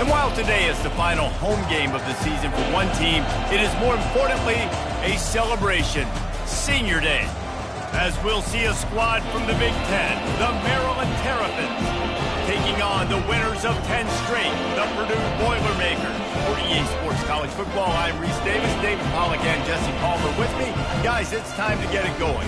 And while today is the final home game of the season for one team, it is more importantly a celebration, Senior Day. As we'll see a squad from the Big Ten, the Maryland Terrapins, taking on the winners of 10 straight, the Purdue Boilermakers. For EA Sports College Football, I'm Reese Davis, David Pollack, and Jesse Palmer with me. Guys, it's time to get it going.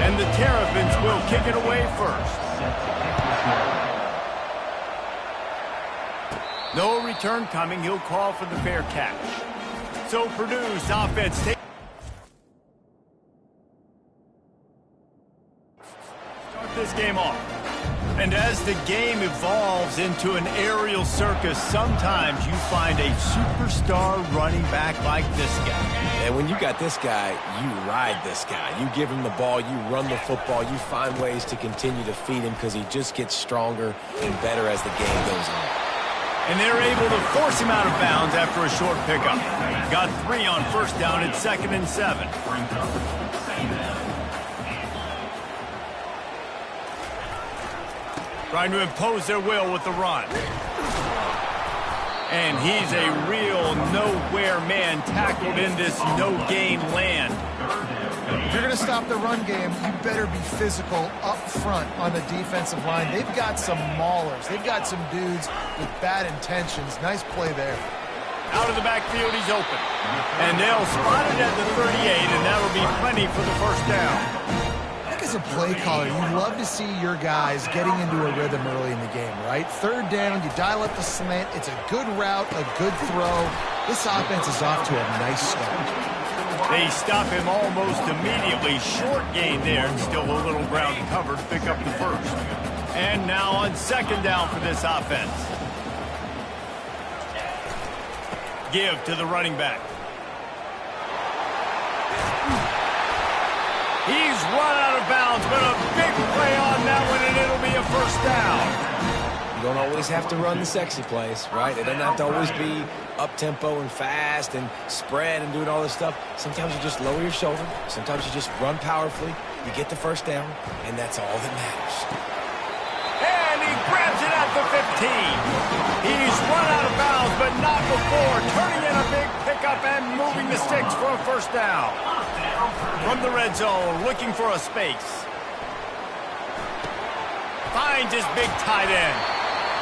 And the Terrapins will kick it away first. No return coming. He'll call for the fair catch. So Purdue's offense start this game off. And as the game evolves into an aerial circus, sometimes you find a superstar running back like this guy. And when you got this guy, you ride this guy. You give him the ball, you run the football, you find ways to continue to feed him because he just gets stronger and better as the game goes on. And they're able to force him out of bounds after a short pickup. Got 3 on first down at 2nd and 7. Trying to impose their will with the run. And he's a real nowhere man tackled in this no-gain land. If you're going to stop the run game, you better be physical up front on the defensive line. They've got some maulers. They've got some dudes with bad intentions. Nice play there. Out of the backfield, he's open. And they'll spot it at the 38, and that'll be plenty for the first down. As a play caller, you love to see your guys getting into a rhythm early in the game, right? 3rd down, you dial up the slant. It's a good route, a good throw. This offense is off to a nice start. They stop him almost immediately. Short gain there, and still a little ground cover to pick up the first. And now on 2nd down for this offense. Give to the running back. He's run out of bounds, but a big play on that one, and it'll be a first down. You don't always have to run the sexy plays, right? It doesn't have to always be up-tempo and fast and spread and doing all this stuff. Sometimes you just lower your shoulder. Sometimes you just run powerfully. You get the first down, and that's all that matters. And he grabs it at the 15. He's run out of bounds, but not before. Turning in a big pickup and moving the sticks for a first down. From the red zone, looking for a space. Finds his big tight end.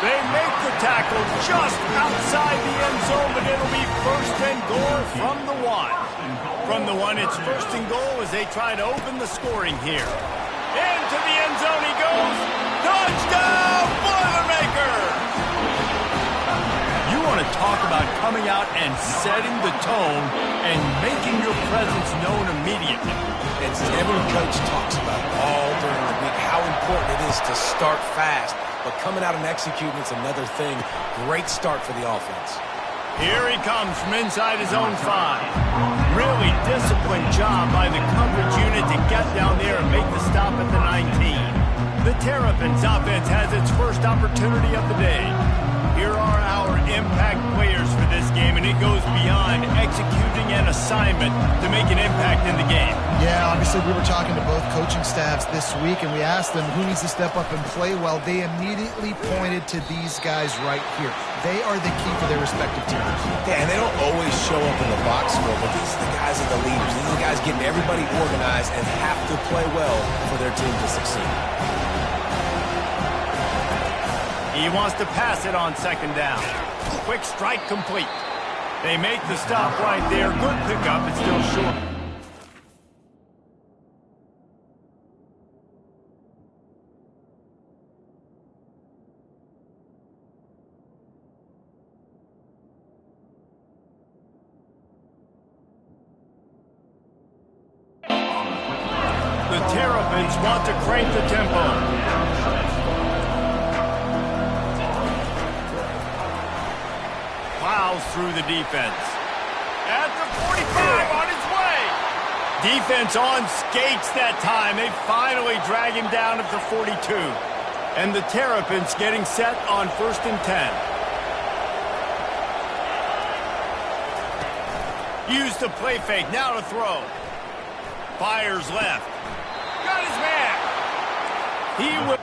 They make the tackle just outside the end zone, but it'll be 1st and goal from the 1. From the 1, it's 1st and goal as they try to open the scoring here. Into the end zone he goes. Touchdown, Boilermakers! You want to talk about coming out and setting the tone and making your presence known immediately. It's every coach talks about it all during the week, how important it is to start fast. But coming out and executing is another thing. Great start for the offense. Here he comes from inside his own 5. Really disciplined job by the coverage unit to get down there and make the stop at the 19. The Terrapins offense has its first opportunity of the day. Here are our impact players for this game, and it goes beyond executing an assignment to make an impact in the game. Yeah, obviously we were talking to both coaching staffs this week, and we asked them who needs to step up and play well. They immediately pointed to these guys right here. They are the key for their respective teams. Yeah, and they don't always show up in the box score, but these are the guys that are the leaders. These are the guys getting everybody organized and have to play well for their team to succeed. He wants to pass it on 2nd down. Quick strike complete. They make the stop right there. Good pickup. It's still short. The Terrapins want to crank the tempo. Plows through the defense. At the 45, on his way. Defense on skates that time. They finally drag him down at the 42. And the Terrapins getting set on 1st and 10. Use the play fake, now to throw. Fires left. Got his man. He will.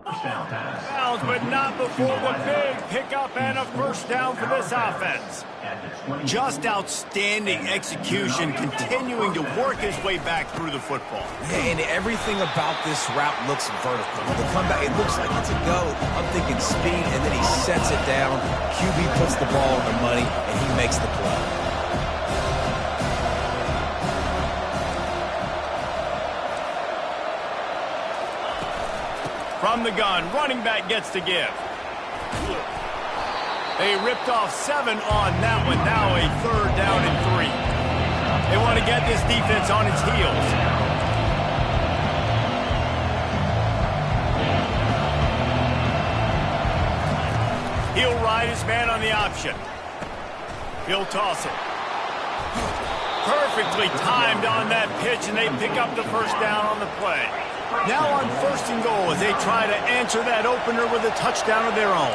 Downs, but not before the big pickup and a first down for this offense. Just outstanding execution, continuing to work his way back through the football. Yeah, and everything about this route looks vertical. The comeback, it looks like it's a go. I'm thinking speed, and then he sets it down. QB puts the ball on the money, and he makes the play. From the gun, running back gets to give. They ripped off 7 on that one. Now a 3rd down and 3. They want to get this defense on its heels. He'll ride his man on the option. He'll toss it. Perfectly timed on that pitch, and they pick up the first down on the play. Now on 1st and goal as they try to answer that opener with a touchdown of their own.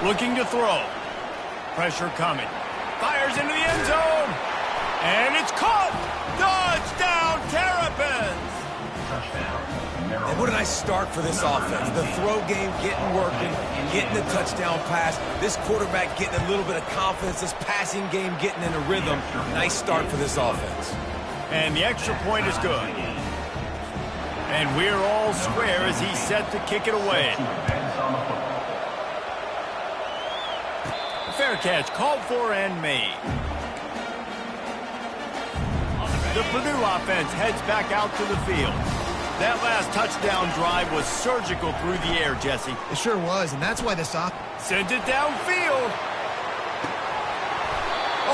Looking to throw. Pressure coming. Fires into the end zone. And it's caught. Touchdown, Terrapins. And what a nice start for this offense. The throw game getting working, getting the touchdown pass. This quarterback getting a little bit of confidence. This passing game getting in a rhythm. Nice start for this offense. And the extra point is good. And we're all square as he's set to kick it away. A fair catch called for and made. The Purdue offense heads back out to the field. That last touchdown drive was surgical through the air, Jesse. It sure was, and that's why this sent it downfield.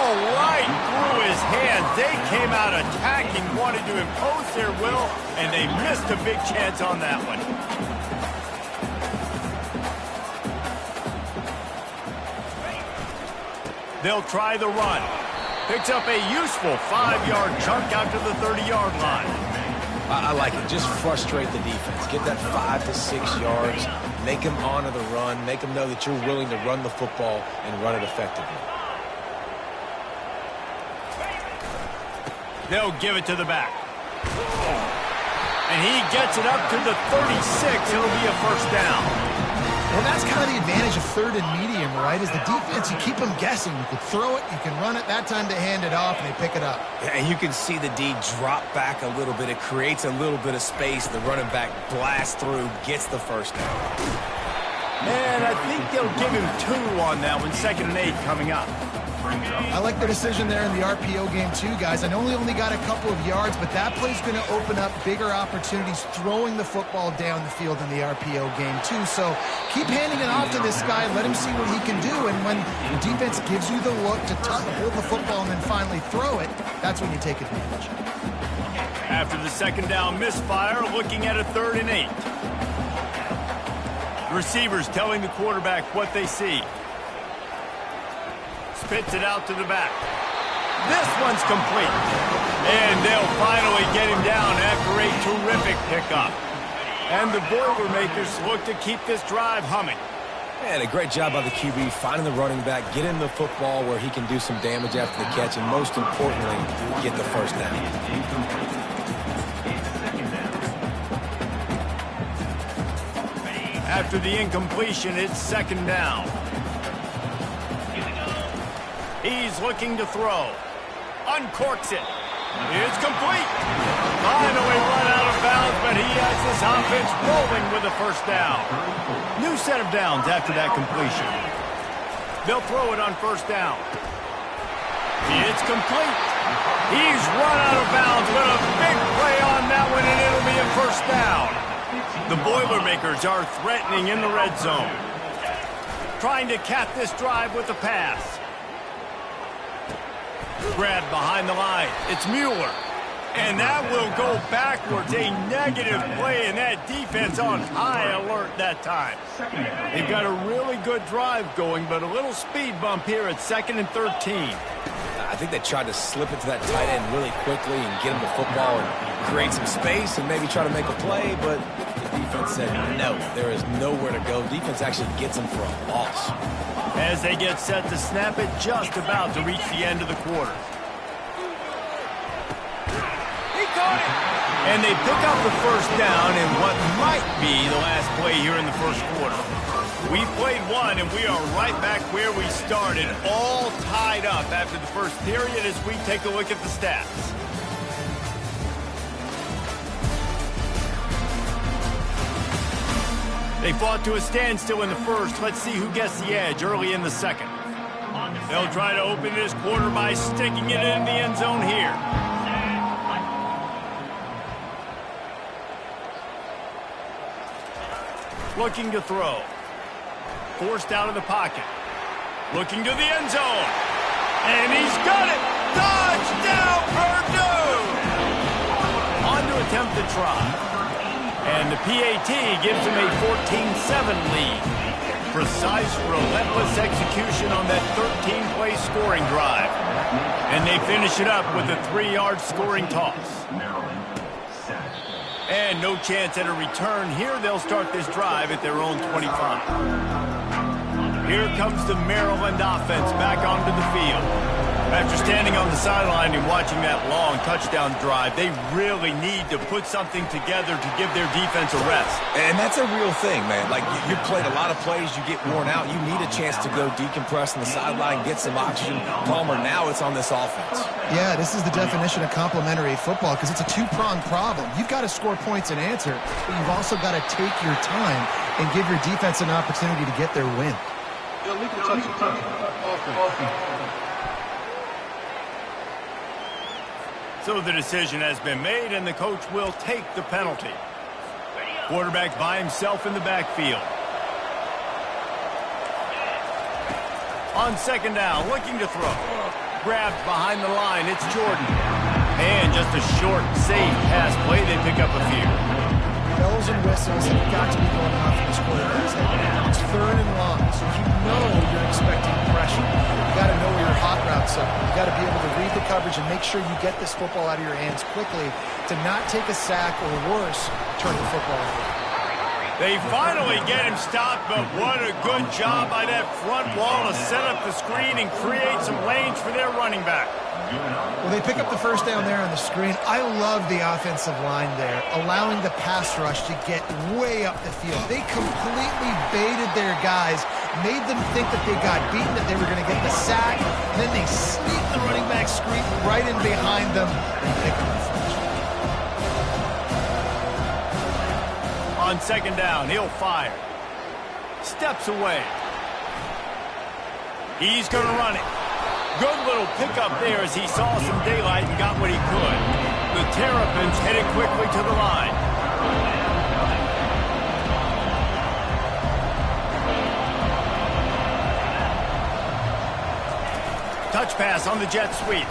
ball right through his hands. They came out attacking, wanted to impose their will, and they missed a big chance on that one. They'll try the run. Picks up a useful 5-yard chunk out to the 30-yard line. I like it. Just frustrate the defense. Get that 5 to 6 yards. Make them honor the run. Make them know that you're willing to run the football and run it effectively. They'll give it to the back. And he gets it up to the 36. It'll be a first down. Well, that's kind of the advantage of third and medium, right? Is the defense, you keep them guessing. You can throw it, you can run it. That time to hand it off, and they pick it up. Yeah, and you can see the D drop back a little bit. It creates a little bit of space. The running back blasts through, gets the first down. And I think they'll give him 2 on that one. 2nd and 8 coming up. I like the decision there in the RPO game too, guys. I know he only got a couple of yards, but that play's going to open up bigger opportunities throwing the football down the field in the RPO game too. So keep handing it off to this guy. Let him see what he can do. And when the defense gives you the look to hold the football and then finally throw it, that's when you take advantage. After the 2nd down misfire, looking at a 3rd and 8. Receivers telling the quarterback what they see. Spits it out to the back. This one's complete. And they'll finally get him down after a terrific pickup. And the Boilermakers look to keep this drive humming. And a great job by the QB finding the running back, get him the football where he can do some damage after the catch, and most importantly, get the first down. After the incompletion, it's 2nd down. He's looking to throw. Uncorks it. It's complete. Finally run out of bounds, but he has this offense rolling with a first down. New set of downs after that completion. They'll throw it on 1st down. It's complete. He's run out of bounds, but a big play on that one, and it'll be a first down. The Boilermakers are threatening in the red zone. Trying to cap this drive with a pass. Grabbed behind the line. It's Mueller. And that will go backwards. A negative play, and that defense on high alert that time. They've got a really good drive going, but a little speed bump here at 2nd and 13. I think they tried to slip it to that tight end really quickly and get him the football and create some space and maybe try to make a play, but the defense said no. There is nowhere to go. Defense actually gets him for a loss. As they get set to snap it, just about to reach the end of the quarter. He caught it! And they pick up the first down in what might be the last play here in the first quarter. We played one, and we are right back where we started, all tied up after the first period as we take a look at the stats. They fought to a standstill in the first. Let's see who gets the edge early in the second. They'll try to open this quarter by sticking it in the end zone here. Looking to throw. Forced out of the pocket. Looking to the end zone. And he's got it! Touchdown, Purdue! On to attempt the try. And the PAT gives him a 14-7 lead. Precise, relentless execution on that 13-play scoring drive. And they finish it up with a 3-yard scoring toss. And no chance at a return here. They'll start this drive at their own 25. Here comes the Maryland offense back onto the field. After standing on the sideline and watching that long touchdown drive, they really need to put something together to give their defense a rest. And that's a real thing, man. Like, you played a lot of plays, you get worn out. You need a chance to go decompress on the sideline, get some oxygen. Palmer, now it's on this offense. Yeah, this is the definition of complementary football because it's a two-pronged problem. You've got to score points and answer, but you've also got to take your time and give your defense an opportunity to get their win. Illegal touch. So the decision has been made, and the coach will take the penalty. Quarterback by himself in the backfield. On 2nd down, looking to throw. grabs behind the line. It's Jordan. And just a short, safe pass play. They pick up a few. Bells and whistles have got to be going off in this quarterback's head. It's third and long, so you know you're expecting pressure. You got to know where your hot routes are. You got to be able to read the coverage and make sure you get this football out of your hands quickly to not take a sack or worse, turn the football over. They finally get him stopped, but what a good job by that front wall to set up the screen and create some lanes for their running back. Well, they pick up the first down there on the screen. I love the offensive line there, allowing the pass rush to get way up the field. They completely baited their guys, made them think that they got beaten, that they were going to get the sack, and then they sneaked the running back screen right in behind them and picked them off. On second down, he'll fire. Steps away. He's going to run it. Good little pickup there as he saw some daylight and got what he could. The Terrapins headed quickly to the line. Touch pass on the jet sweep.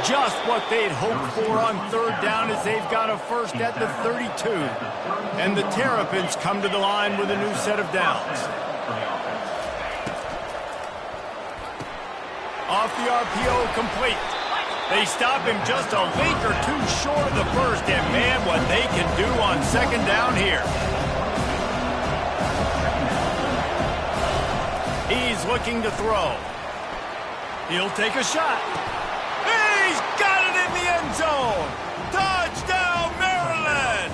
Just what they'd hoped for on third down as they've got a first at the 32. And the Terrapins come to the line with a new set of downs. Off the RPO, complete. They stop him just a link or two short of the first, and man, what they can do on second down here. He's looking to throw. He'll take a shot. He's got it in the end zone. Touchdown, Maryland!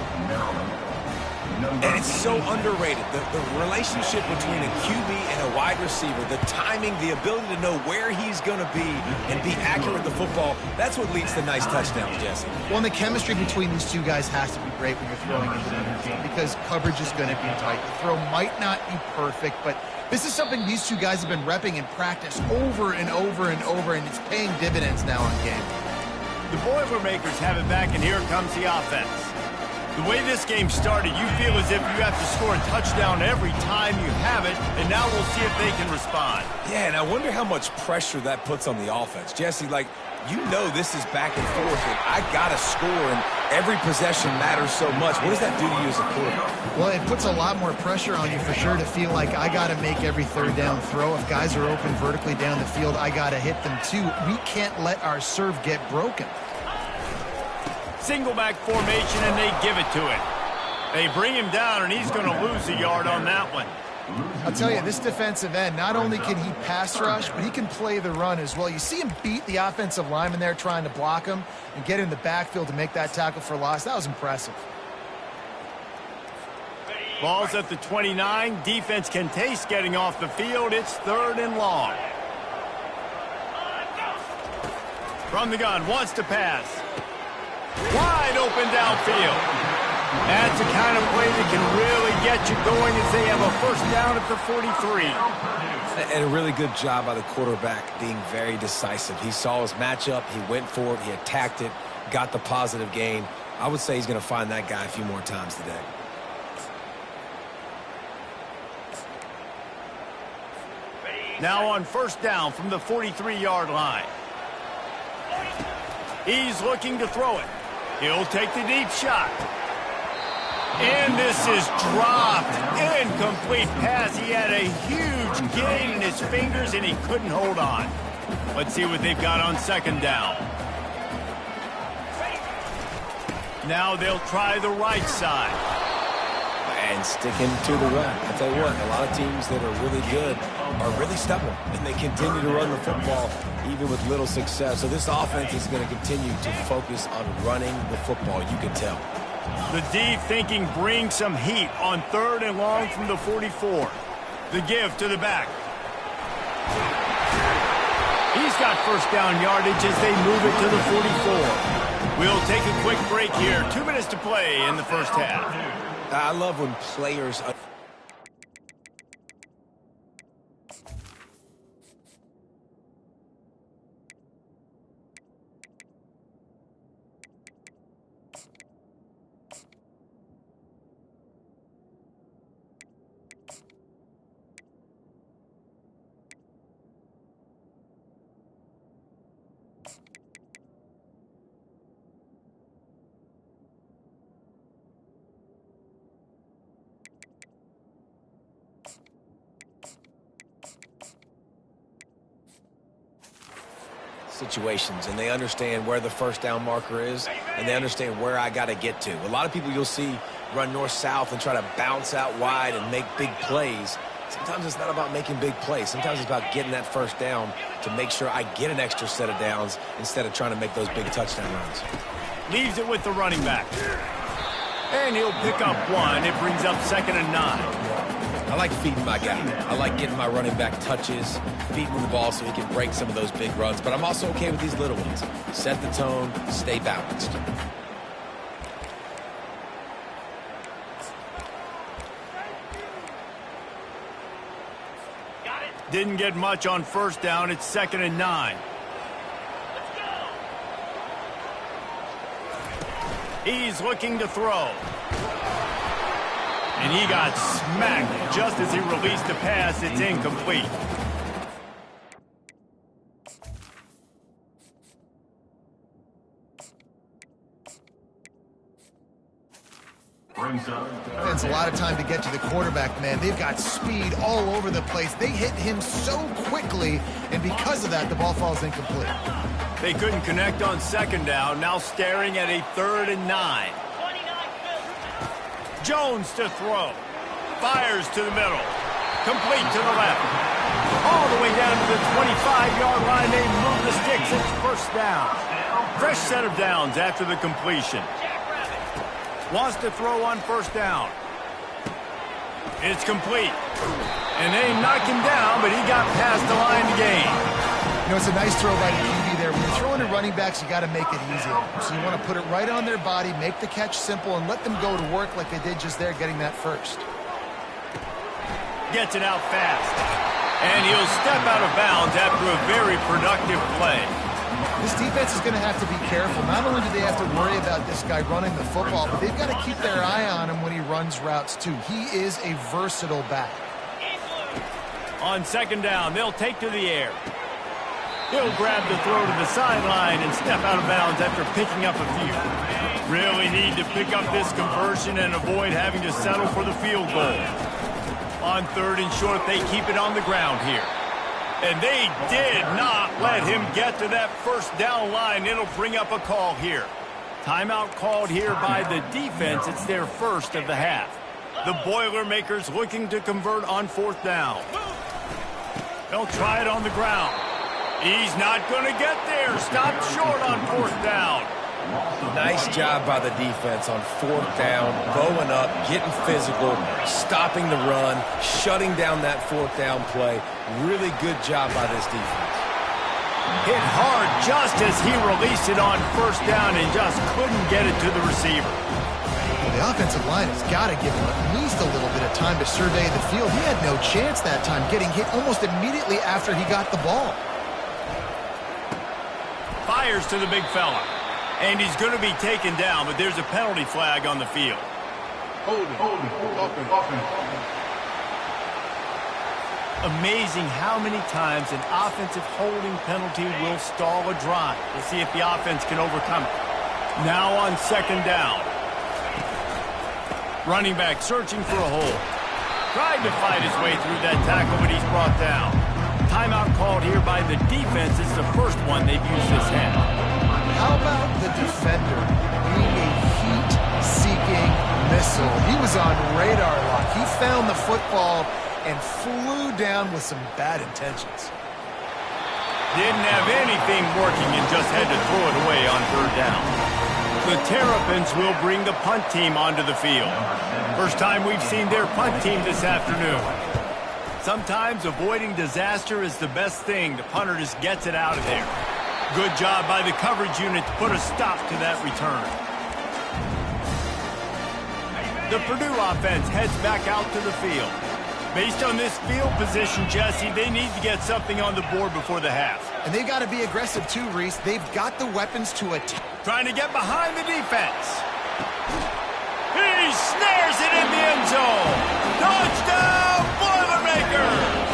And it's so underrated. The relationship between a QB and a wide receiver, the timing, the ability to know where he's going to be and be accurate with the football, that's what leads to nice touchdowns, Jesse. Well, and the chemistry between these two guys has to be great when you're throwing into the end zone because coverage is going to be tight. The throw might not be perfect, but this is something these two guys have been repping in practice over and over and over, and it's paying dividends now on game. The Boilermakers have it back, and here comes the offense. The way this game started, you feel as if you have to score a touchdown every time you have it, and now we'll see if they can respond. Yeah, and I wonder how much pressure that puts on the offense. Jesse, like, you know this is back and forth, and I got to score, and every possession matters so much. What does that do to you as a quarterback? Well, it puts a lot more pressure on you for sure to feel like I got to make every third down throw. If guys are open vertically down the field, I got to hit them too. We can't let our serve get broken. Single back formation, and they give it to it. They bring him down, and he's going to lose a yard on that one. I'll tell you, this defensive end, not only can he pass rush, but he can play the run as well. You see him beat the offensive lineman there trying to block him and get in the backfield to make that tackle for loss. That was impressive. Ball's at the 29. Defense can taste getting off the field. It's third and long. From the gun, wants to pass. Wide open downfield. That's the kind of play that can really get you going as they have a first down at the 43. And a really good job by the quarterback being very decisive. He saw his matchup, he went for it, he attacked it, got the positive gain. I would say he's going to find that guy a few more times today. Now on first down from the 43-yard line. He's looking to throw it. He'll take the deep shot. And this is dropped. Incomplete pass. He had a huge gain in his fingers, and he couldn't hold on. Let's see what they've got on second down. Now they'll try the right side. And sticking to the run. I'll tell you what, a lot of teams that are really good are really stubborn, and they continue to run the football even with little success. So this offense is going to continue to focus on running the football, you can tell. The deep thinking brings some heat on third and long from the 44. The give to the back. He's got first down yardage as they move it to the 44. We'll take a quick break here. 2 minutes to play in the first half. I love when players... situations, and they understand where the first down marker is, and they understand where I got to get to. A lot of people you'll see run north-south and try to bounce out wide and make big plays. Sometimes it's not about making big plays. Sometimes it's about getting that first down to make sure I get an extra set of downs instead of trying to make those big touchdown runs. Leaves it with the running back. And he'll pick up one. It brings up 2nd and 9. I like feeding my guy. I like getting my running back touches, feeding the ball so he can break some of those big runs. But I'm also okay with these little ones. Set the tone, stay balanced. Didn't get much on first down. It's 2nd and 9. He's looking to throw. And he got smacked just as he released the pass. It's incomplete. It's a lot of time to get to the quarterback, man. They've got speed all over the place. They hit him so quickly, and because of that, the ball falls incomplete. They couldn't connect on 2nd down. Now staring at a 3rd and 9. Jones to throw. Fires to the middle. Complete to the left. All the way down to the 25-yard line. They move the sticks. It's first down. Fresh set of downs after the completion. Wants to throw on first down. It's complete. And they knock him down, but he got past the line to gain. You know, it's a nice throw by the QB there. When you're throwing to running backs, you got to make it easy. So you want to put it right on their body, make the catch simple, and let them go to work like they did just there, getting that first. Gets it out fast. And he'll step out of bounds after a very productive play. This defense is going to have to be careful. Not only do they have to worry about this guy running the football, but they've got to keep their eye on him when he runs routes, too. He is a versatile back. On 2nd down, they'll take to the air. He'll grab the throw to the sideline and step out of bounds after picking up a few. Really need to pick up this conversion and avoid having to settle for the field goal. On 3rd and short, they keep it on the ground here. And they did not let him get to that first down line. It'll bring up a call here. Timeout called here by the defense. It's their first of the half. The Boilermakers looking to convert on 4th down. They'll try it on the ground. He's not going to get there. Stopped short on 4th down. Nice job by the defense on 4th down, bowing up, getting physical, stopping the run, shutting down that 4th down play. Really good job by this defense. Hit hard just as he released it on 1st down and just couldn't get it to the receiver. Well, the offensive line has got to give him at least a little bit of time to survey the field. He had no chance that time, getting hit almost immediately after he got the ball. Fires to the big fella. And he's going to be taken down, but there's a penalty flag on the field. Holding. Amazing how many times an offensive holding penalty will stall a drive. We'll see if the offense can overcome it. Now on 2nd down. Running back searching for a hole. Tried to fight his way through that tackle, but he's brought down. Timeout called here by the defense. It's the first one they've used this half. How about the defender being a heat-seeking missile? He was on radar lock. He found the football and flew down with some bad intentions. Didn't have anything working and just had to throw it away on 3rd down. The Terrapins will bring the punt team onto the field. First time we've seen their punt team this afternoon. Sometimes avoiding disaster is the best thing. The punter just gets it out of there. Good job by the coverage unit to put a stop to that return. The Purdue offense heads back out to the field. Based on this field position, Jesse, they need to get something on the board before the half. And they've got to be aggressive too, Reese. They've got the weapons to attack. Trying to get behind the defense. He snares it in the end zone. Touchdown, Boilermakers!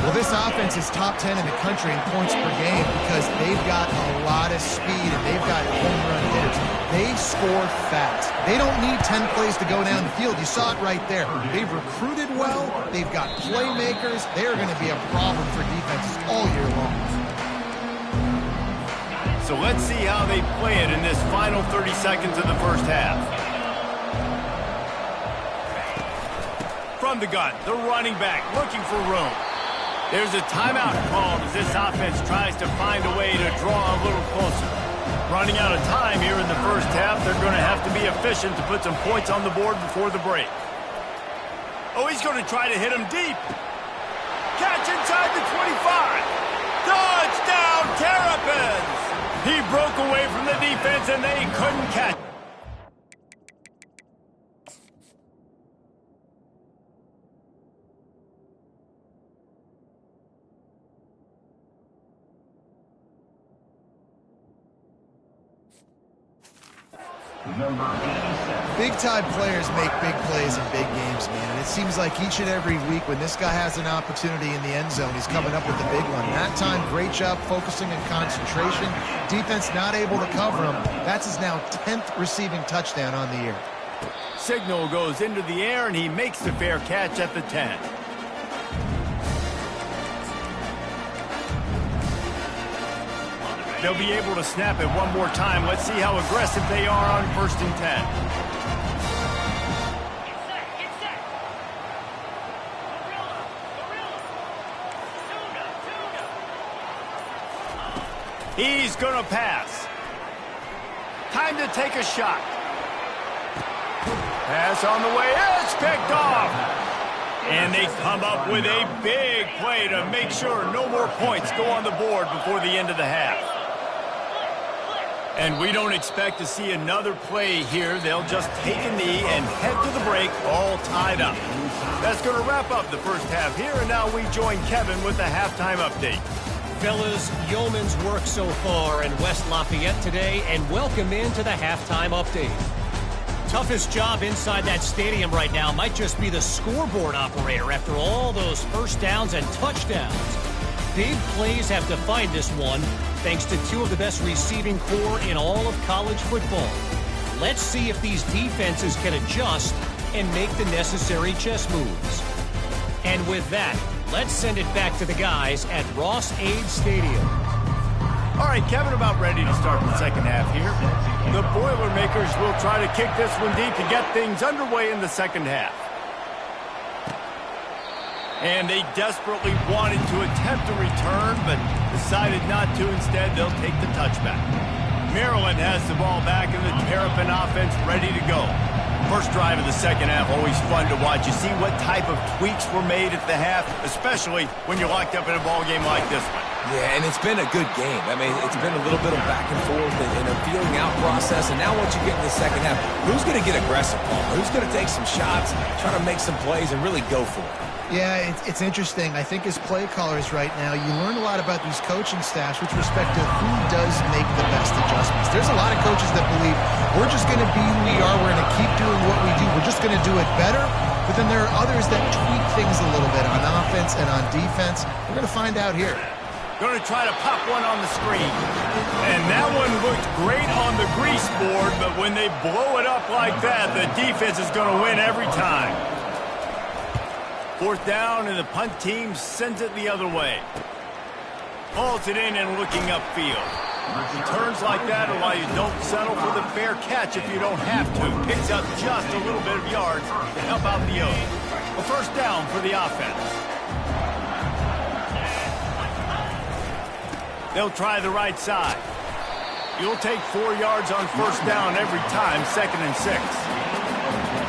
Well, this offense is top 10 in the country in points per game because they've got a lot of speed and they've got home run hitters. They score fast. They don't need 10 plays to go down the field. You saw it right there. They've recruited well. They've got playmakers. They are going to be a problem for defenses all year long. So let's see how they play it in this final 30 seconds of the first half. From the gun, the running back looking for room. There's a timeout called as this offense tries to find a way to draw a little closer. Running out of time here in the first half, they're going to have to be efficient to put some points on the board before the break. Oh, he's going to try to hit him deep. Catch inside the 25. Touchdown, Terrapins! He broke away from the defense and they couldn't catch him. Big-time players make big plays in big games, man. And it seems like each and every week when this guy has an opportunity in the end zone, he's coming up with the big one. That time, great job focusing and concentration. Defense not able to cover him. That's his now 10th receiving touchdown on the year. Signal goes into the air, and he makes the fair catch at the 10. They'll be able to snap it one more time. Let's see how aggressive they are on 1st and 10. He's going to pass. Time to take a shot. Pass on the way. It's picked off. And they come up with a big play to make sure no more points go on the board before the end of the half. And we don't expect to see another play here. They'll just take a knee and head to the break all tied up. That's going to wrap up the first half here, and now we join Kevin with the halftime update. Fellas, yeoman's work so far in West Lafayette today, and welcome into the halftime update. Toughest job inside that stadium right now might just be the scoreboard operator after all those first downs and touchdowns. Big plays have defined this one, thanks to two of the best receiving core in all of college football. Let's see if these defenses can adjust and make the necessary chess moves. And with that, let's send it back to the guys at Ross-Ade Stadium. All right, Kevin, about ready to start the second half here. The Boilermakers will try to kick this one deep to get things underway in the second half. And they desperately wanted to attempt a return, but decided not to. Instead, they'll take the touchback. Maryland has the ball back, and the Terrapin offense ready to go. First drive of the second half, always fun to watch. You see what type of tweaks were made at the half, especially when you're locked up in a ball game like this one. Yeah, and it's been a good game. I mean, it's been a little bit of back and forth and a feeling out process. And now once you get in the second half, who's going to get aggressive, Paul? Who's going to take some shots, try to make some plays, and really go for it? Yeah, it's interesting. I think as play callers right now, you learn a lot about these coaching staffs with respect to who does make the best adjustments. There's a lot of coaches that believe we're just going to be who we are. We're going to keep doing what we do. We're just going to do it better. But then there are others that tweak things a little bit on offense and on defense. We're going to find out here. Going to try to pop one on the screen. And that one looked great on the grease board, but when they blow it up like that, the defense is going to win every time. Fourth down, and the punt team sends it the other way. Hauls it in and looking upfield. Returns like that are why you don't settle for the fair catch if you don't have to. Picks up just a little bit of yards to help out the O. A first down for the offense. They'll try the right side. You'll take 4 yards on first down every time, 2nd and 6.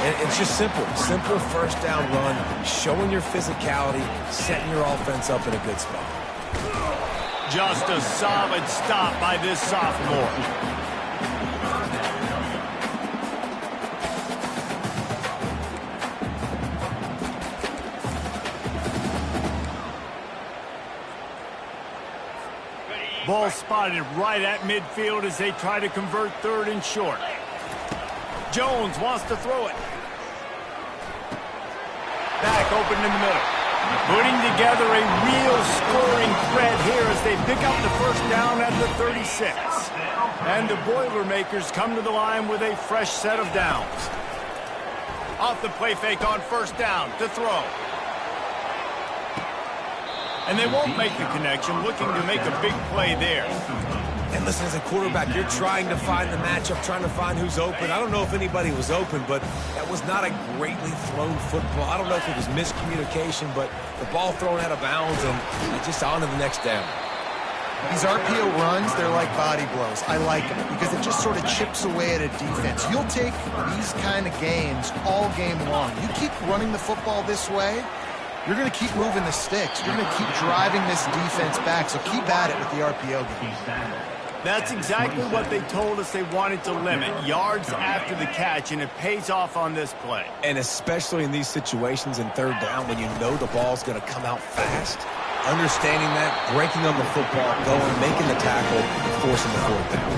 It's just simple. Simple first down run, showing your physicality, setting your offense up in a good spot. Just a solid stop by this sophomore. Ball spotted right at midfield as they try to convert 3rd and short. Jones wants to throw it. Back open in the middle. Putting together a real scoring thread here as they pick up the first down at the 36. And the Boilermakers come to the line with a fresh set of downs. Off the play fake on first down to throw. And they won't make the connection, looking to make a big play there. And the listen, as a quarterback, you're trying to find the matchup, trying to find who's open. I don't know if anybody was open, but that was not a greatly thrown football. I don't know if it was miscommunication, but the ball thrown out of bounds and just on to the next down. These RPO runs, they're like body blows. I like them because it just sort of chips away at a defense. You'll take these kind of games all game long. You keep running the football this way, you're going to keep moving the sticks. You're going to keep driving this defense back, so keep at it with the RPO game. That's exactly what they told us they wanted to limit, yards after the catch, and it pays off on this play. And especially in these situations in third down when you know the ball's going to come out fast, understanding that, breaking on the football, going, making the tackle, forcing the fourth down.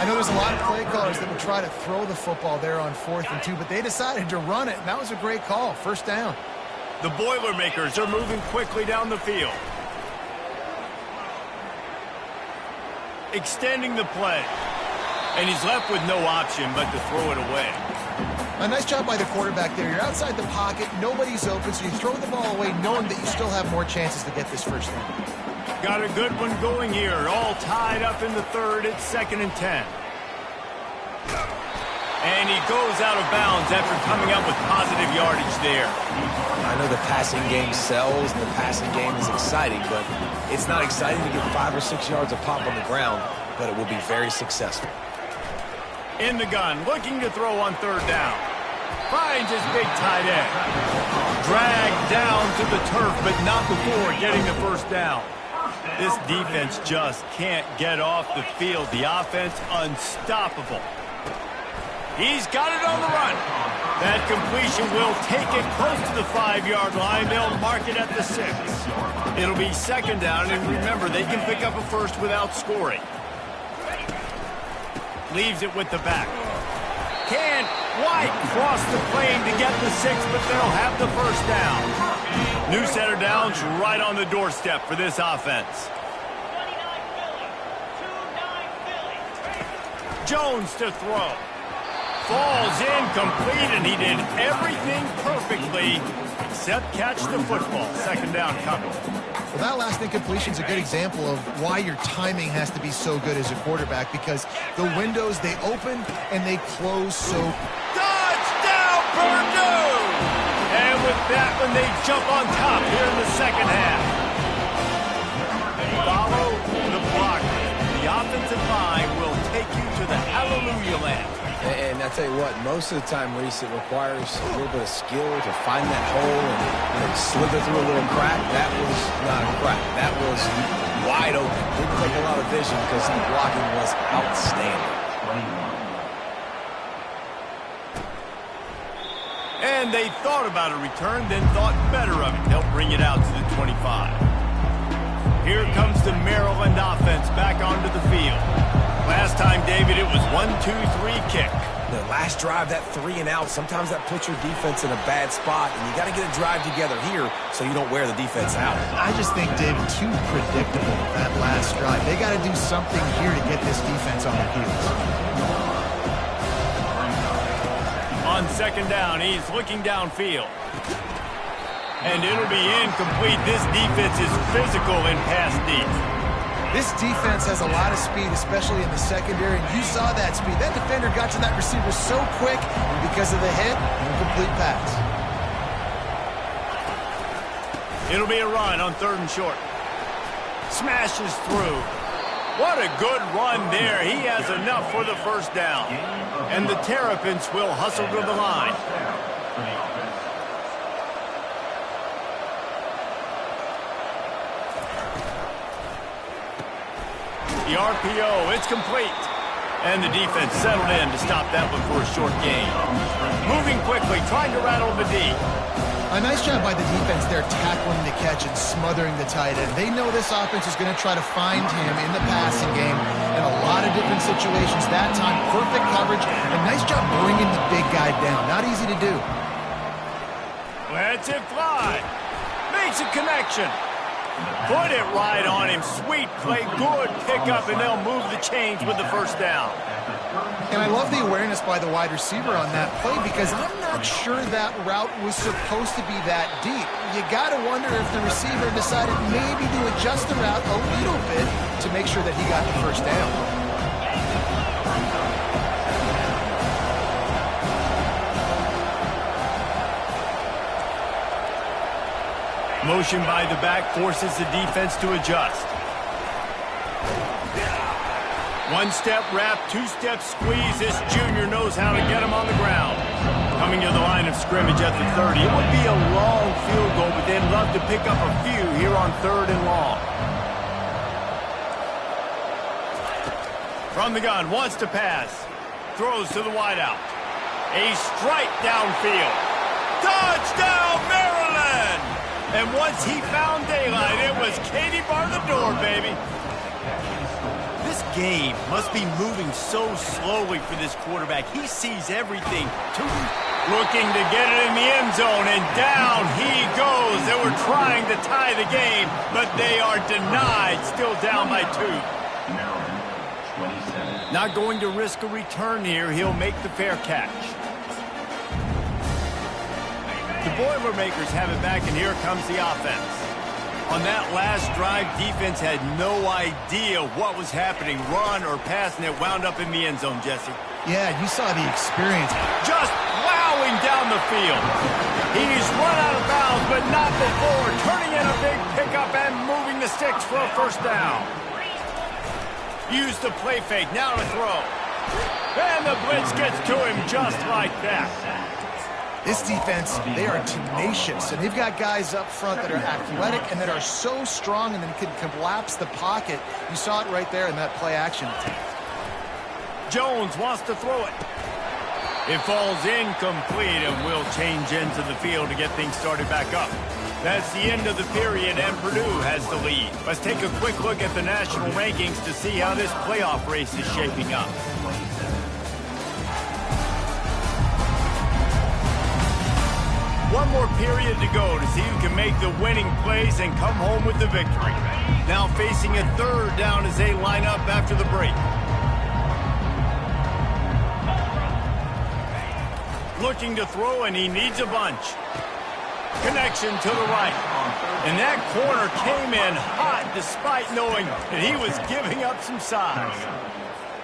I know there's a lot of play callers that would try to throw the football there on 4th and 2, but they decided to run it, and that was a great call. First down. The Boilermakers are moving quickly down the field. Extending the play. And he's left with no option but to throw it away. A nice job by the quarterback there. You're outside the pocket, nobody's open, so you throw the ball away knowing that you still have more chances to get this first down. Got a good one going here. All tied up in the third. It's 2nd and 10. And he goes out of bounds after coming up with positive yardage there. I know the passing game sells and the passing game is exciting, but it's not exciting to get 5 or 6 yards of pop on the ground, but it will be very successful. In the gun, looking to throw on 3rd down. Finds his big tight end. Dragged down to the turf, but not before getting the first down. This defense just can't get off the field. The offense unstoppable. He's got it on the run. That completion will take it close to the 5-yard line. They'll mark it at the 6. It'll be 2nd down, and remember, they can pick up a first without scoring. Leaves it with the back. Can White cross the plane to get the 6, but they'll have the first down. New set of downs right on the doorstep for this offense. Jones to throw. Falls incomplete, and he did everything perfectly except catch the football. 2nd down coming. Well, that last incompletion is a good example of why your timing has to be so good as a quarterback, because the windows, they open and they close so... Touchdown, Purdue! And with that one, they jump on top here in the 2nd half. Follow the block. The offensive line will take you to the hallelujah land. And I tell you what, most of the time, Reese, it requires a little bit of skill to find that hole and slither through a little crack. That was not a crack. That was wide open. Didn't take a lot of vision because the blocking was outstanding. And they thought about a return, then thought better of it. They'll bring it out to the 25. Here comes the Maryland offense back onto the field. Last time, David, it was 1-2-3 kick. The last drive, that 3 and out, sometimes that puts your defense in a bad spot, and you got to get a drive together here so you don't wear the defense out. I just think, David, too predictable, that last drive. They got to do something here to get this defense on their heels. On 2nd down, he's looking downfield. And it'll be incomplete. This defense is physical in pass deep. This defense has a lot of speed, especially in the secondary, and you saw that speed. That defender got to that receiver so quick, and because of the hit, incomplete pass. It'll be a run on 3rd and short. Smashes through. What a good run there. He has enough for the first down. And the Terrapins will hustle to the line. The RPO, it's complete. And the defense settled in to stop that one for a short gain. Moving quickly, trying to rattle the D. A nice job by the defense there, tackling the catch and smothering the tight end. They know this offense is going to try to find him in the passing game in a lot of different situations. That time, perfect coverage, and nice job bringing the big guy down. Not easy to do. Lets it fly. Makes a connection. Put it right on him. Sweet play, good pickup, and they'll move the chains with the first down. And I love the awareness by the wide receiver on that play because I'm not sure that route was supposed to be that deep. You got to wonder if the receiver decided maybe to adjust the route a little bit to make sure that he got the first down. Motion by the back forces the defense to adjust. One step wrap, two-step squeeze. This junior knows how to get him on the ground. Coming to the line of scrimmage at the 30. It would be a long field goal, but they'd love to pick up a few here on 3rd and long. From the gun, wants to pass. Throws to the wideout. A strike downfield. Touchdown, Maryland! And once he found daylight, it was Katie bar the door, baby. This game must be moving so slowly for this quarterback. He sees everything. Looking to get it in the end zone, and down he goes. They were trying to tie the game, but they are denied. Still down by 2. Not going to risk a return here. He'll make the fair catch. The Boilermakers have it back, and here comes the offense. On that last drive, defense had no idea what was happening, run or pass, and it wound up in the end zone, Jesse. Yeah, you saw the experience. Just plowing down the field. He's run out of bounds, but not before. Turning in a big pickup and moving the sticks for a first down. Use the play fake, now to throw. And the blitz gets to him just like that. This defense, they are tenacious, and they've got guys up front that are athletic and that are so strong and then can collapse the pocket. You saw it right there in that play action attempt. Jones wants to throw it. It falls incomplete, and will change into the field to get things started back up. That's the end of the period, and Purdue has the lead. Let's take a quick look at the national rankings to see how this playoff race is shaping up. One more period to go to see who can make the winning plays and come home with the victory. Now facing a 3rd down as they line up after the break. Looking to throw, and he needs a bunch. Connection to the right. And that corner came in hot despite knowing that he was giving up some size.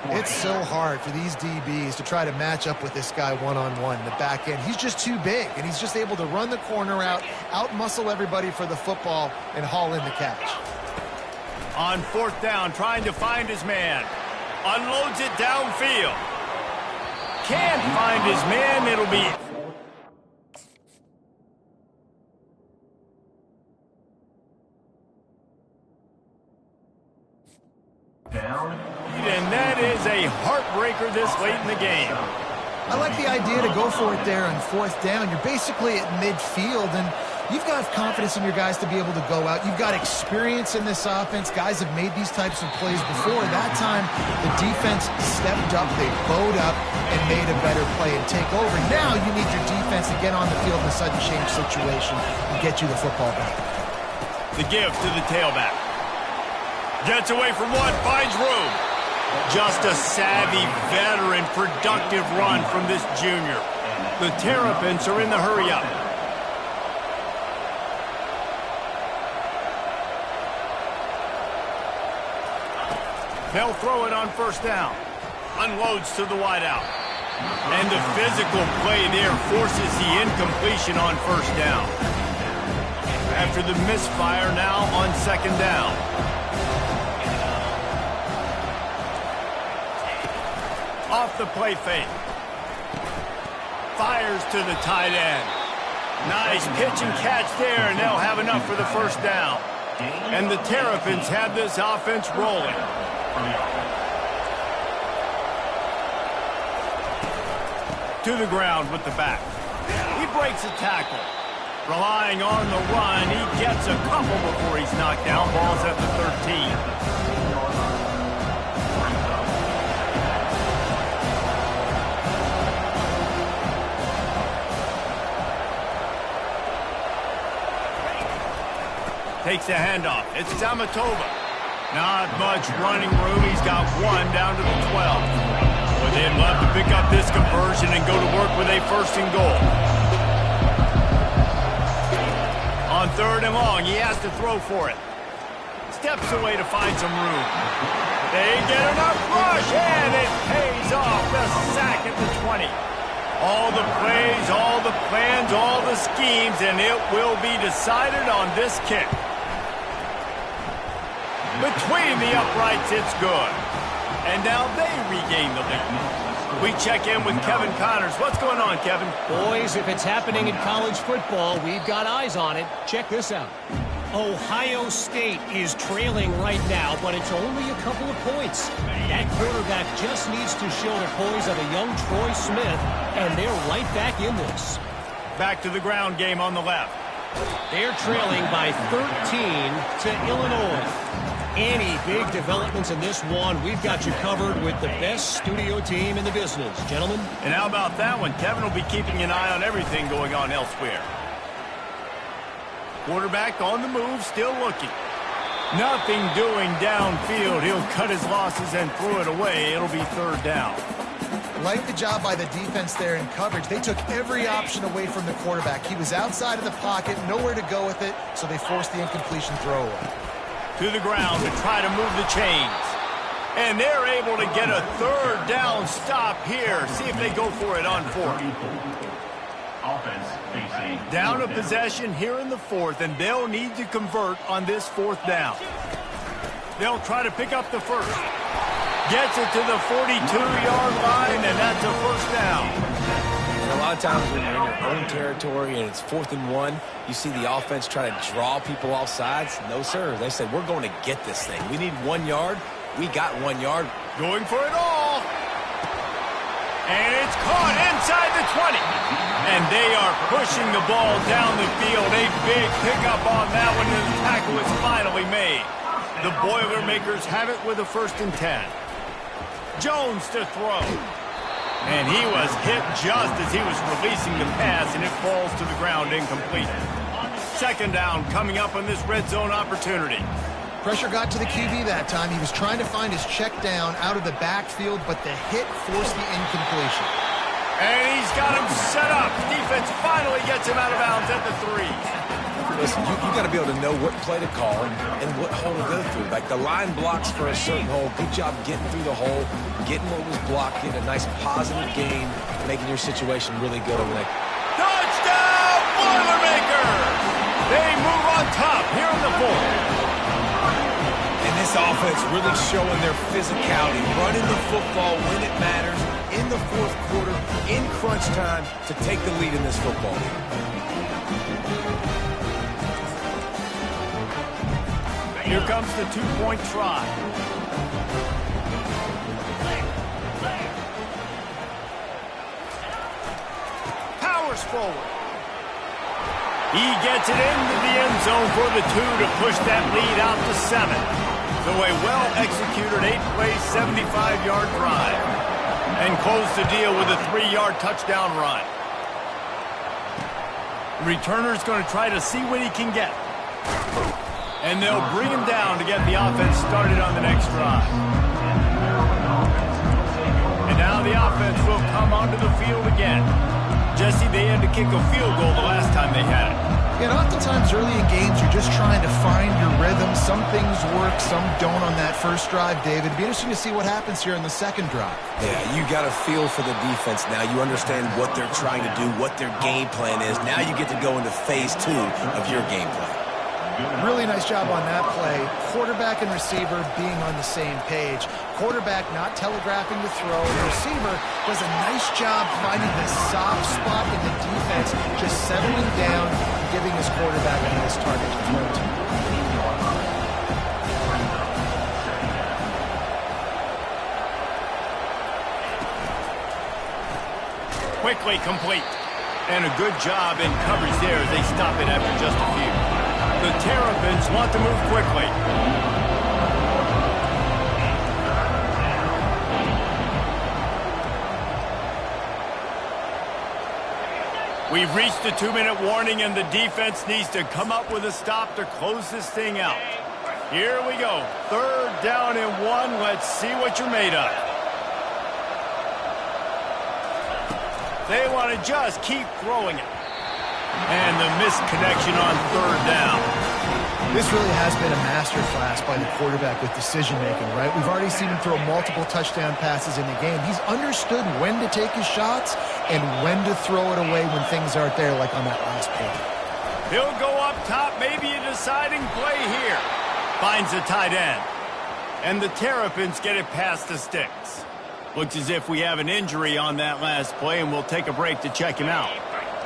It's so hard for these DBs to try to match up with this guy one-on-one in the back end. He's just too big, and he's just able to run the corner out-muscle everybody for the football, and haul in the catch. On 4th down, trying to find his man. Unloads it downfield. Can't find his man. It'll be... And that is a heartbreaker this late in the game. I like the idea to go for it there on 4th down. You're basically at midfield, and you've got confidence in your guys to be able to go out. You've got experience in this offense. Guys have made these types of plays before. That time, the defense stepped up, they bowed up, and made a better play and take over. Now you need your defense to get on the field in a sudden change situation and get you the football back. The give to the tailback. Gets away from one, finds room. Just a savvy, veteran, productive run from this junior. The Terrapins are in the hurry-up. They'll throw it on 1st down. Unloads to the wideout. And the physical play there forces the incompletion on 1st down. After the misfire, now on 2nd down. Off the play fake. Fires to the tight end. Nice pitch and catch there, and they'll have enough for the 1st down. And the Terrapins have this offense rolling. To the ground with the back. He breaks a tackle. Relying on the run, he gets a couple before he's knocked down. Ball's at the 13. takes the handoff. It's Zamatova. Not much running room. He's got one down to the 12. Well, they'd love to pick up this conversion and go to work with a first and goal. On 3rd and long, he has to throw for it. Steps away to find some room. They get enough rush, and it pays off. The sack at the 20. All the plays, all the plans, all the schemes, and it will be decided on this kick. Between the uprights, it's good. And now they regain the lead. We check in with Kevin Connors. What's going on, Kevin? Boys, if it's happening in college football, we've got eyes on it. Check this out. Ohio State is trailing right now, but it's only a couple of points. That quarterback just needs to show the poise of a young Troy Smith, and they're right back in this. Back to the ground game on the left. They're trailing by 13 to Illinois. Any big developments in this one, we've got you covered with the best studio team in the business, gentlemen. And how about that one? Kevin will be keeping an eye on everything going on elsewhere. Quarterback on the move, still looking. Nothing doing downfield. He'll cut his losses and throw it away. It'll be 3rd down. Like the job by the defense there in coverage. They took every option away from the quarterback. He was outside of the pocket, nowhere to go with it, so they forced the incompletion throwaway. To the ground to try to move the chains. And they're able to get a 3rd down stop here. See if they go for it on 4th. Down a possession here in the 4th, and they'll need to convert on this 4th down. They'll try to pick up the 1st. Gets it to the 42-yard line, and that's a 1st down. And a lot of times when you're in your own territory and it's 4th and 1, you see the offense try to draw people off sides. No, sir. They said, we're going to get this thing. We need 1 yard. We got 1 yard. Going for it all. And it's caught inside the 20. And they are pushing the ball down the field. A big pickup on that one, and the tackle is finally made. The Boilermakers have it with a 1st and 10. Jones to throw. And he was hit just as he was releasing the pass, and it falls to the ground incomplete. 2nd down coming up on this red zone opportunity. Pressure got to the QB that time. He was trying to find his check down out of the backfield, but the hit forced the incompletion. And he's got him set up. Defense finally gets him out of bounds at the 3. Listen, you got to be able to know what play to call and what hole to go through. Like the line blocks for a certain hole. Good job getting through the hole, getting what was blocked, getting a nice positive gain, making your situation really good over there. Touchdown, Boilermakers! They move on top here in the 4th. And this offense really showing their physicality, running the football when it matters, in the 4th quarter, in crunch time, to take the lead in this football game. Here comes the 2-point try. Powers forward. He gets it into the end zone for the 2 to push that lead out to 7. So a well-executed 8-play, 75-yard drive. And close the deal with a 3-yard touchdown run. Returner's going to try to see what he can get. And they'll bring him down to get the offense started on the next drive. And now the offense will come onto the field again. Jesse, they had to kick a field goal the last time they had it. And oftentimes early in games, you're just trying to find your rhythm. Some things work, some don't on that first drive, David. It'd be interesting to see what happens here in the 2nd drive. Yeah, you got a feel for the defense now. You understand what they're trying to do, what their game plan is. Now you get to go into phase 2 of your game plan. Really nice job on that play. Quarterback and receiver being on the same page. Quarterback not telegraphing the throw. The receiver does a nice job finding the soft spot in the defense, just settling down and giving his quarterback a nice target to throw to. Quickly complete. And a good job in coverage there as they stop it after just a few. The Terrapins want to move quickly. We've reached the 2-minute warning, and the defense needs to come up with a stop to close this thing out. Here we go. 3rd down and 1. Let's see what you're made of. They want to just keep throwing it. And the missed connection on 3rd down. This really has been a masterclass by the quarterback with decision-making, right? We've already seen him throw multiple touchdown passes in the game. He's understood when to take his shots and when to throw it away when things aren't there, like on that last play. He'll go up top, maybe a deciding play here. Finds a tight end. And the Terrapins get it past the sticks. Looks as if we have an injury on that last play, and we'll take a break to check him out.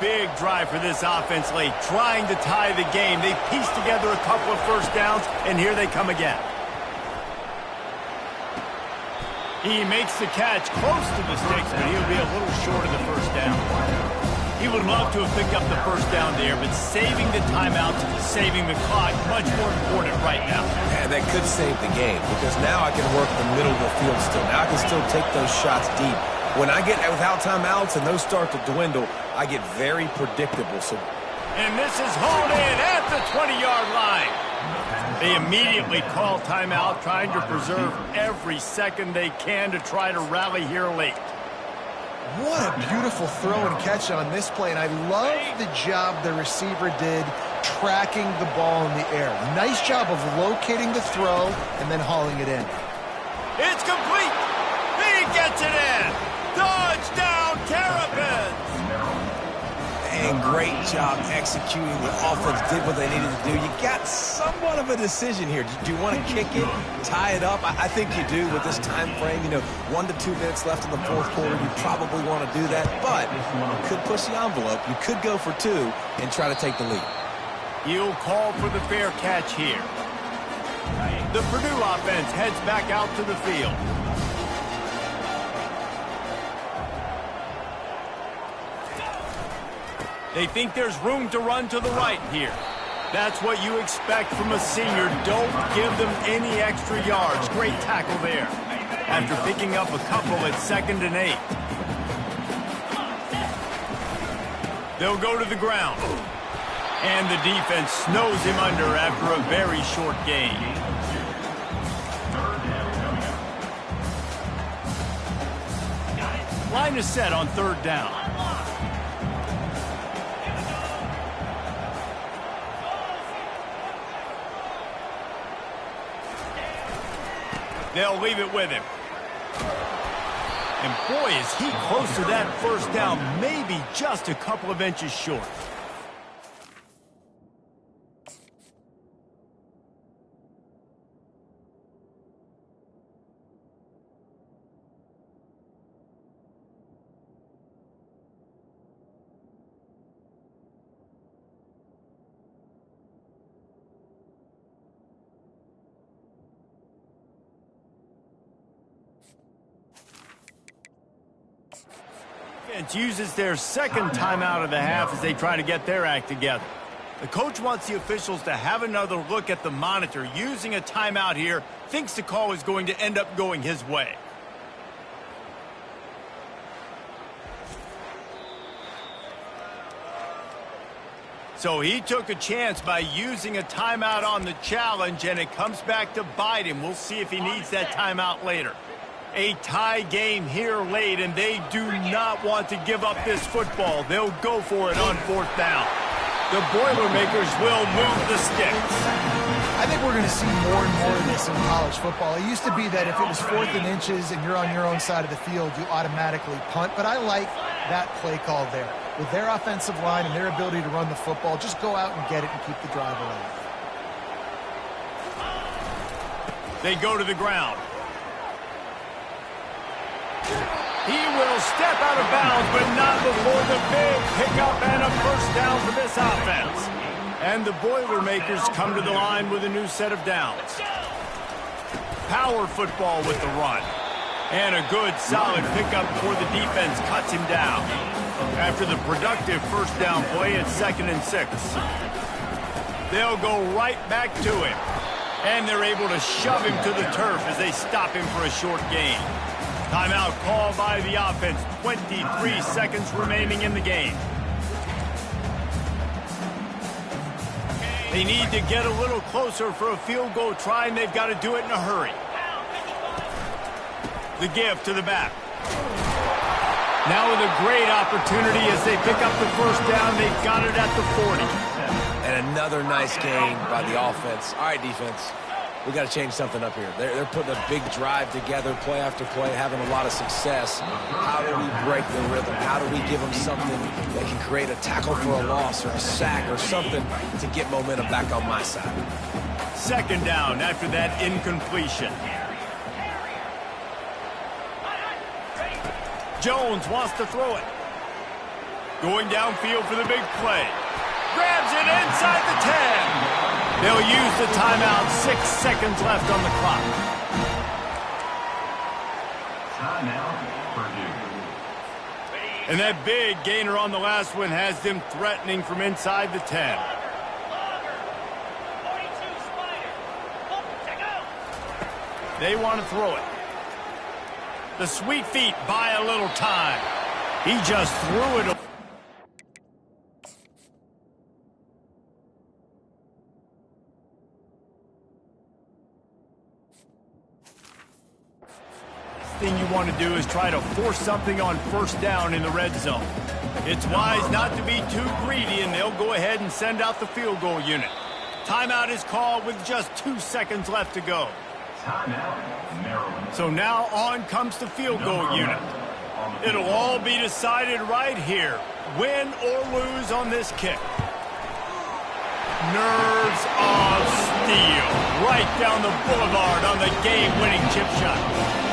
Big drive for this offense late, trying to tie the game. They pieced together a couple of first downs, and here they come again. He makes the catch close to the sticks, but he'll be a little short of the first down. He would love to have picked up the first down there, but saving the timeouts, saving the clock, much more important right now. And that could save the game, because now I can work the middle of the field still. Now I can still take those shots deep. When I get without timeouts and those start to dwindle, I get very predictable. And this is hauled in at the 20-yard line. They immediately call timeout, trying to preserve every second they can to try to rally here late. What a beautiful throw and catch on this play, and I love the job the receiver did tracking the ball in the air. Nice job of locating the throw and then hauling it in. It's complete. He gets it in. Touchdown, Terrapins! And great job executing. The offense did what they needed to do. You got somewhat of a decision here. Do you want to kick it, tie it up? I think you do with this time frame. 1 to 2 minutes left in the 4th quarter. You probably want to do that, but you could push the envelope. You could go for 2 and try to take the lead. You'll call for the fair catch here. The Purdue offense heads back out to the field. They think there's room to run to the right here. That's what you expect from a senior. Don't give them any extra yards. Great tackle there. After picking up a couple at 2nd and 8. They'll go to the ground. And the defense snows him under after a very short gain. Line is set on 3rd down. They'll leave it with him. And boy, is he close to that first down, maybe just a couple of inches short. Uses their 2nd timeout of the half as they try to get their act together. The coach wants the officials to have another look at the monitor. Using a timeout here, thinks the call is going to end up going his way. So he took a chance by using a timeout on the challenge, and it comes back to bite him. We'll see if he needs that timeout later. A tie game here late, and they do not want to give up this football. They'll go for it on 4th down. The Boilermakers will move the sticks. I think we're going to see more and more of this in college football. It used to be that if it was 4th and inches and you're on your own side of the field, you automatically punt. But I like that play call there. With their offensive line and their ability to run the football, just go out and get it and keep the drive alive. They go to the ground. He will step out of bounds, but not before the big pickup and a first down for this offense. And the Boilermakers come to the line with a new set of downs. Power football with the run. And a good, solid pickup before the defense cuts him down. After the productive first down play at 2nd and 6. They'll go right back to him. And they're able to shove him to the turf as they stop him for a short gain. Timeout called by the offense. 23 seconds remaining in the game. They need to get a little closer for a field goal try, and they've got to do it in a hurry. The give to the back. Now with a great opportunity as they pick up the first down. They've got it at the 40. And another nice gain by the offense. All right, defense. We got to change something up here. They're putting a big drive together, play after play, having a lot of success. How do we break the rhythm? How do we give them something that can create a tackle for a loss or a sack or something to get momentum back on my side? Second down after that incompletion. Jones wants to throw it. Going downfield for the big play. Grabs it inside the 10. They'll use the timeout. 6 seconds left on the clock. Timeout, Purdue. And that big gainer on the last one has them threatening from inside the 10. They want to throw it. The sweet feet buy a little time. He just threw it. Thing you want to do is try to force something on first down in the red zone. It's wise not to be too greedy, and they'll go ahead and send out the field goal unit. Timeout is called with just 2 seconds left to go. Timeout, Maryland. So now on comes the field goal unit. It'll all be decided right here, win or lose on this kick. Nerves of steel, right down the boulevard on the game-winning chip shot.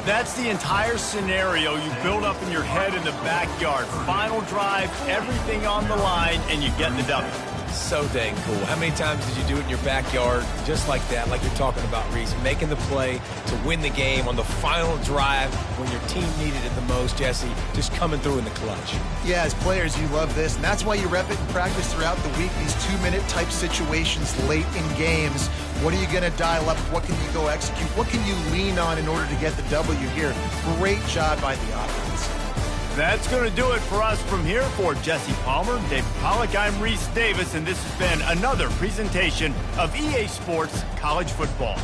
That's the entire scenario you build up in your head in the backyard. Final drive, everything on the line, and you get the W. So dang cool. How many times did you do it in your backyard just like that, like you're talking about, Reese? Making the play to win the game on the final drive when your team needed it the most, Jesse, just coming through in the clutch. Yeah, as players, you love this, and that's why you rep it in practice throughout the week, these 2-minute type situations late in games. What are you going to dial up? What can you go execute? What can you lean on in order to get the W here? Great job by the offense. That's going to do it for us from here. For Jesse Palmer, David Pollack, I'm Reese Davis, and this has been another presentation of EA Sports College Football.